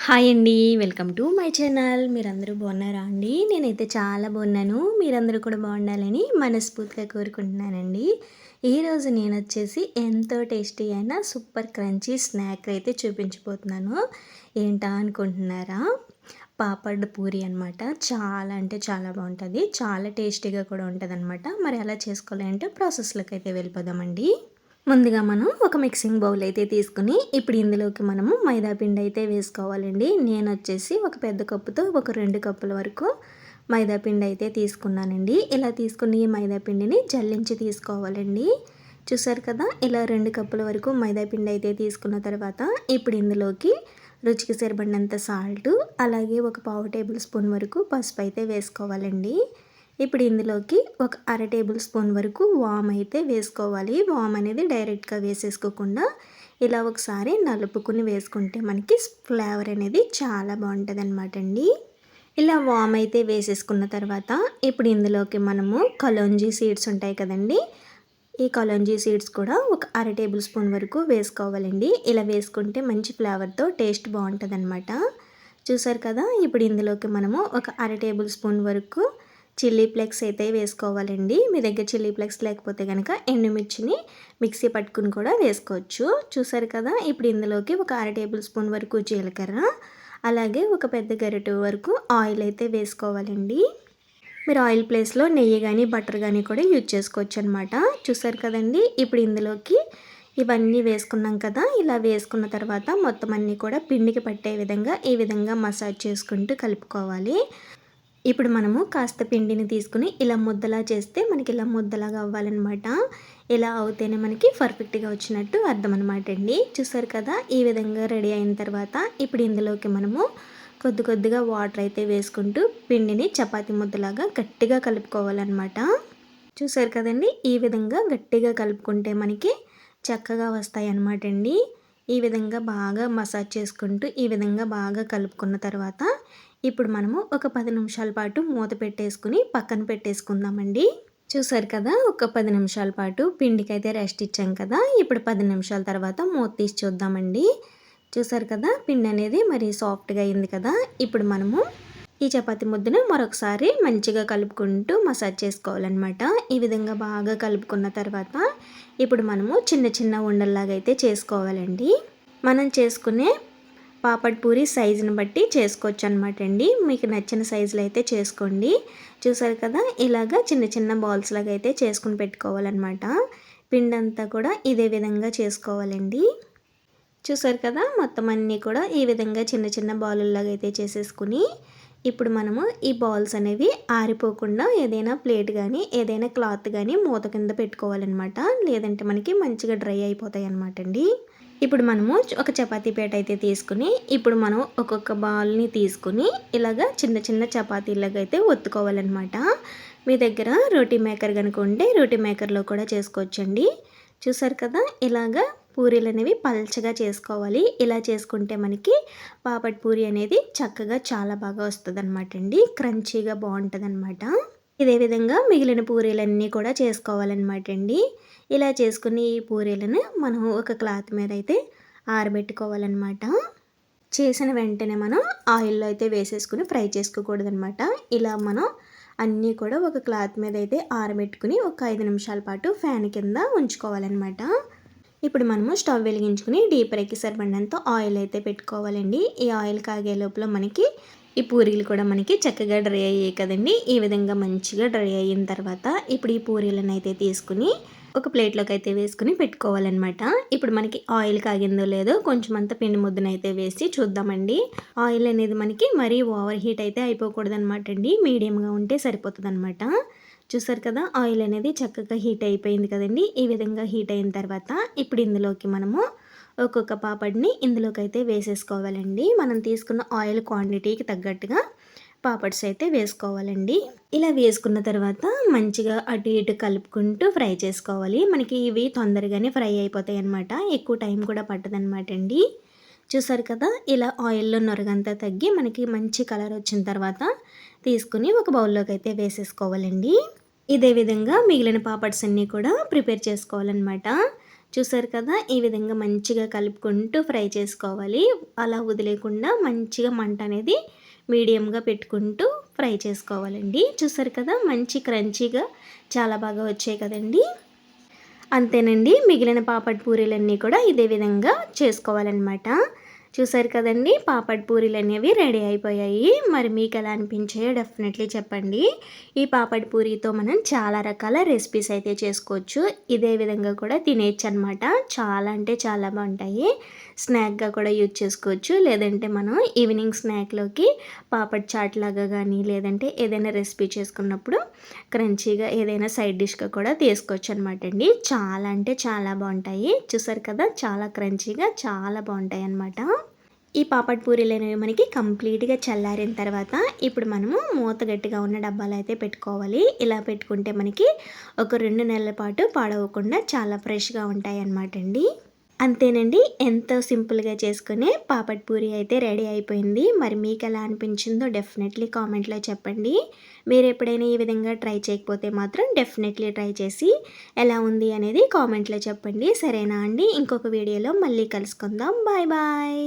Hi అండి. Welcome to my channel. మీరందరూ బాగున్నారా అండి? నేనైతే చాలా బాగున్నాను. మీరందరూ కూడా బాగుండాలని మనస్ఫూర్తిగా కోరుకుంటున్నానండి. ఈరోజు నేనొచ్చేసి ఎంతో టేస్టీ అయిన సూపర్ క్రంచీ స్నాక్ అయితే చూపించబోతున్నాను. ఏంటా అనుకుంటున్నారా? పాపడ్ పూరి అనమాట. చాలా అంటే చాలా బాగుంటుంది. చాలా టేస్టీగా కూడా ఉంటుందన్నమాట. మరి ఎలా చేసుకోవాలి అంటే ప్రాసెస్లోకి అయితే వెళ్ళిపోదామండి. ముందుగా మనం ఒక మిక్సింగ్ బౌల్ అయితే తీసుకుని ఇప్పుడు ఇందులోకి మనము మైదా పిండి అయితే వేసుకోవాలండి. నేను వచ్చేసి ఒక పెద్ద కప్పుతో ఒక 2 కప్పుల వరకు మైదా పిండి అయితే తీసుకున్నానండి. ఇలా తీసుకుని ఈ మైదా పిండిని జల్లించి తీసుకోవాలండి. చూసారు కదా, ఇలా 2 కప్పుల వరకు మైదా పిండి అయితే తీసుకున్న తర్వాత ఇప్పుడు ఇందులోకి రుచికి సరిపడినంత సాల్ట్, అలాగే ఒక పావు టేబుల్ స్పూన్ వరకు పసుపు అయితే వేసుకోవాలండి. ఇప్పుడు ఇందులోకి ఒక అర టేబుల్ స్పూన్ వరకు వామ్ అయితే వేసుకోవాలి. వామ్ అనేది డైరెక్ట్గా వేసేసుకోకుండా ఇలా ఒకసారి నలుపుకుని వేసుకుంటే మనకి ఫ్లేవర్ అనేది చాలా బాగుంటుంది అనమాట అండి. ఇలా వామ్ అయితే వేసేసుకున్న తర్వాత ఇప్పుడు ఇందులోకి మనము కలోంజీ సీడ్స్ ఉంటాయి కదండి, ఈ కలోంజీ సీడ్స్ కూడా ఒక అర టేబుల్ స్పూన్ వరకు వేసుకోవాలండి. ఇలా వేసుకుంటే మంచి ఫ్లేవర్తో టేస్ట్ బాగుంటుంది అనమాట. చూసారు కదా, ఇప్పుడు ఇందులోకి మనము ఒక అర టేబుల్ స్పూన్ వరకు చిల్లీ ఫ్లేక్స్ అయితే వేసుకోవాలండి. మీ దగ్గర చిల్లీ ఫ్లేక్స్ లేకపోతే కనుక ఎండుమిర్చిని మిక్సీ పట్టుకుని కూడా వేసుకోవచ్చు. చూసారు కదా, ఇప్పుడు ఇందులోకి ఒక అర టేబుల్ స్పూన్ వరకు జీలకర్ర, అలాగే ఒక పెద్ద గరిటె వరకు ఆయిల్ అయితే వేసుకోవాలండి. మీరు ఆయిల్ ప్లేస్లో నెయ్యి కానీ బటర్ కానీ కూడా యూజ్ చేసుకోవచ్చు అనమాట. చూసారు కదండి, ఇప్పుడు ఇందులోకి ఇవన్నీ వేసుకున్నాం కదా, ఇలా వేసుకున్న తర్వాత మొత్తం అన్నీ కూడా పిండికి పట్టే విధంగా ఈ విధంగా మసాజ్ చేసుకుంటూ కలుపుకోవాలి. ఇప్పుడు మనము కాస్త పిండిని తీసుకుని ఇలా ముద్దలా చేస్తే మనకి ఇలా ముద్దలాగా అవ్వాలన్నమాట. ఇలా అవుతేనే మనకి పర్ఫెక్ట్గా వచ్చినట్టు అర్థం అనమాట అండి. చూసారు కదా, ఈ విధంగా రెడీ అయిన తర్వాత ఇప్పుడు ఇందులోకి మనము కొద్దిగా వాటర్ అయితే వేసుకుంటూ పిండిని చపాతీ ముద్దలాగా గట్టిగా కలుపుకోవాలన్నమాట. చూసారు కదండి, ఈ విధంగా గట్టిగా కలుపుకుంటే మనకి చక్కగా వస్తాయి అన్నమాట అండి. ఈ విధంగా బాగా మసాజ్ చేసుకుంటూ ఈ విధంగా బాగా కలుపుకున్న తర్వాత ఇప్పుడు మనము ఒక 10 నిమిషాల పాటు మూత పెట్టేసుకుని పక్కన పెట్టేసుకుందామండి. చూసారు కదా, ఒక 10 నిమిషాల పాటు పిండికైతే రెస్ట్ ఇచ్చాం కదా. ఇప్పుడు 10 నిమిషాల తర్వాత మూత తీసి చూద్దామండి. చూసారు కదా, పిండి అనేది మరి సాఫ్ట్గా అయింది కదా. ఇప్పుడు మనము ఈ చపాతీ ముద్దను మరొకసారి మంచిగా కలుపుకుంటూ మసాజ్ చేసుకోవాలన్నమాట. ఈ విధంగా బాగా కలుపుకున్న తర్వాత ఇప్పుడు మనము చిన్న చిన్న ఉండల్లాగా అయితే చేసుకోవాలండి. మనం చేసుకునే పాపడ్ పూరి సైజుని బట్టి చేసుకోవచ్చు అనమాట అండి. మీకు నచ్చిన సైజులో అయితే చేసుకోండి. చూసారు కదా, ఇలాగా చిన్న చిన్న బాల్స్ లాగా అయితే చేసుకుని పెట్టుకోవాలన్నమాట. పిండి అంతా కూడా ఇదే విధంగా చేసుకోవాలండి. చూసారు కదా, మొత్తం అన్నీ కూడా ఈ విధంగా చిన్న చిన్న బాలుల్లాగా అయితే చేసేసుకుని ఇప్పుడు మనము ఈ బాల్స్ అనేవి ఆరిపోకుండా ఏదైనా ప్లేట్ కానీ ఏదైనా క్లాత్ కానీ మూత కింద పెట్టుకోవాలన్నమాట. లేదంటే మనకి మంచిగా డ్రై అయిపోతాయి అన్నమాట అండి. ఇప్పుడు మనము ఒక చపాతీ పీట అయితే తీసుకుని ఇప్పుడు మనం ఒక్కొక్క బాల్ని తీసుకుని ఇలాగా చిన్న చిన్న చపాతీలాగా అయితే ఒత్తుకోవాలన్నమాట. మీ దగ్గర రోటీ మేకర్ కనుక ఉంటే రోటీ మేకర్లో కూడా చేసుకోవచ్చండి. చూసారు కదా, ఇలాగా పూరీలు అనేవి పల్చగా చేసుకోవాలి. ఇలా చేసుకుంటే మనకి పాపడ్ పూరి అనేది చక్కగా చాలా బాగా వస్తుంది అనమాట అండి. క్రంచీగా బాగుంటుంది అనమాట. ఇదే విధంగా మిగిలిన పూరీలన్నీ కూడా చేసుకోవాలన్నమాట అండి. ఇలా చేసుకుని ఈ పూరీలను మనం ఒక క్లాత్ మీద అయితే ఆరబెట్టుకోవాలన్నమాట. చేసిన వెంటనే మనం ఆయిల్లో అయితే వేసేసుకుని ఫ్రై చేసుకోకూడదనమాట. ఇలా మనం అన్నీ కూడా ఒక క్లాత్ మీద అయితే ఆరబెట్టుకుని ఒక 5 నిమిషాల పాటు ఫ్యాన్ కింద ఉంచుకోవాలన్నమాట. ఇప్పుడు మనము స్టవ్ వెలిగించుకుని డీప్ ఫ్రైకి సరిపడినంత ఆయిల్ అయితే పెట్టుకోవాలండి. ఈ ఆయిల్ కాగే లోపల మనకి ఈ పూరీలు కూడా మనకి చక్కగా డ్రై అయ్యాయి కదండి. ఈ విధంగా మంచిగా డ్రై అయిన తర్వాత ఇప్పుడు ఈ పూరీలను అయితే తీసుకుని ఒక ప్లేట్లోకి అయితే వేసుకుని పెట్టుకోవాలన్నమాట. ఇప్పుడు మనకి ఆయిల్ కాగిందో లేదో కొంచెం అంత పిండి ముద్దనైతే వేసి చూద్దామండి. ఆయిల్ అనేది మనకి మరీ ఓవర్ హీట్ అయితే అయిపోకూడదు అనమాట అండి. మీడియంగా ఉంటే సరిపోతుంది అనమాట. చూసారు కదా, ఆయిల్ అనేది చక్కగా హీట్ అయిపోయింది కదండి. ఈ విధంగా హీట్ అయిన తర్వాత ఇప్పుడు ఇందులోకి మనము ఒక్కొక్క పాపడ్ని ఇందులోకి అయితే వేసేసుకోవాలండి. మనం తీసుకున్న ఆయిల్ క్వాంటిటీకి తగ్గట్టుగా పాపడ్స్ అయితే వేసుకోవాలండి. ఇలా వేసుకున్న తర్వాత మంచిగా అటు ఇటు కలుపుకుంటూ ఫ్రై చేసుకోవాలి. మనకి ఇవి తొందరగానే ఫ్రై అయిపోతాయి అన్నమాట. ఎక్కువ టైం కూడా పట్టదనమాట అండి. చూసారు కదా, ఇలా ఆయిల్లో నొరగంతా తగ్గి మనకి మంచి కలర్ వచ్చిన తర్వాత తీసుకుని ఒక బౌల్లోకి అయితే వేసేసుకోవాలండి. ఇదే విధంగా మిగిలిన పాపడ్స్ అన్నీ కూడా ప్రిపేర్ చేసుకోవాలన్నమాట. చూసారు కదా, ఈ విధంగా మంచిగా కలుపుకుంటూ ఫ్రై చేసుకోవాలి. అలా వదిలేయకుండా మంచిగా మంట అనేది మీడియంగా పెట్టుకుంటూ ఫ్రై చేసుకోవాలండి. చూసారు కదా, మంచి క్రంచీగా చాలా బాగా వచ్చాయి కదండి. అంతేనండి, మిగిలిన పాపడ్ పూరీలన్నీ కూడా ఇదే విధంగా చేసుకోవాలన్నమాట. చూసారు కదండి, పాపడ్ పూరీలు అనేవి రెడీ అయిపోయాయి. మరి మీకు ఎలా అనిపించాయో డెఫినెట్లీ చెప్పండి. ఈ పాపడ్ పూరీతో మనం చాలా రకాల రెసిపీస్ అయితే చేసుకోవచ్చు. ఇదే విధంగా కూడా తినేయచ్చు అనమాట. చాలా అంటే చాలా బాగుంటాయి. స్నాక్గా కూడా యూజ్ చేసుకోవచ్చు. లేదంటే మనం ఈవినింగ్ స్నాక్లోకి పాపడ్ చాట్ లాగా కానీ, లేదంటే ఏదైనా రెసిపీ చేసుకున్నప్పుడు క్రంచీగా ఏదైనా సైడ్ డిష్గా కూడా తీసుకోవచ్చు అనమాట అండి. చాలా అంటే చాలా బాగుంటాయి. చూసారు కదా, చాలా క్రంచీగా చాలా బాగుంటాయి అన్నమాట. ఈ పాపడ్ పూరీలు అనేవి మనకి కంప్లీట్గా చల్లారిన తర్వాత ఇప్పుడు మనము మూత గట్టిగా ఉన్న డబ్బాలు అయితే పెట్టుకోవాలి. ఇలా పెట్టుకుంటే మనకి ఒక 2 నెలల పాటు పాడవకుండా చాలా ఫ్రెష్గా ఉంటాయి అన్నమాట అండి. అంతేనండి, ఎంతో సింపుల్గా చేసుకునే పాపడ్ పూరి అయితే రెడీ అయిపోయింది. మరి మీకు ఎలా అనిపించిందో డెఫినెట్లీ కామెంట్లో చెప్పండి. మీరు ఎప్పుడైనా ఈ విధంగా ట్రై చేయకపోతే మాత్రం డెఫినెట్లీ ట్రై చేసి ఎలా ఉంది అనేది కామెంట్లో చెప్పండి. సరేనా అండి, ఇంకొక వీడియోలో మళ్ళీ కలుసుకుందాం. Bye bye.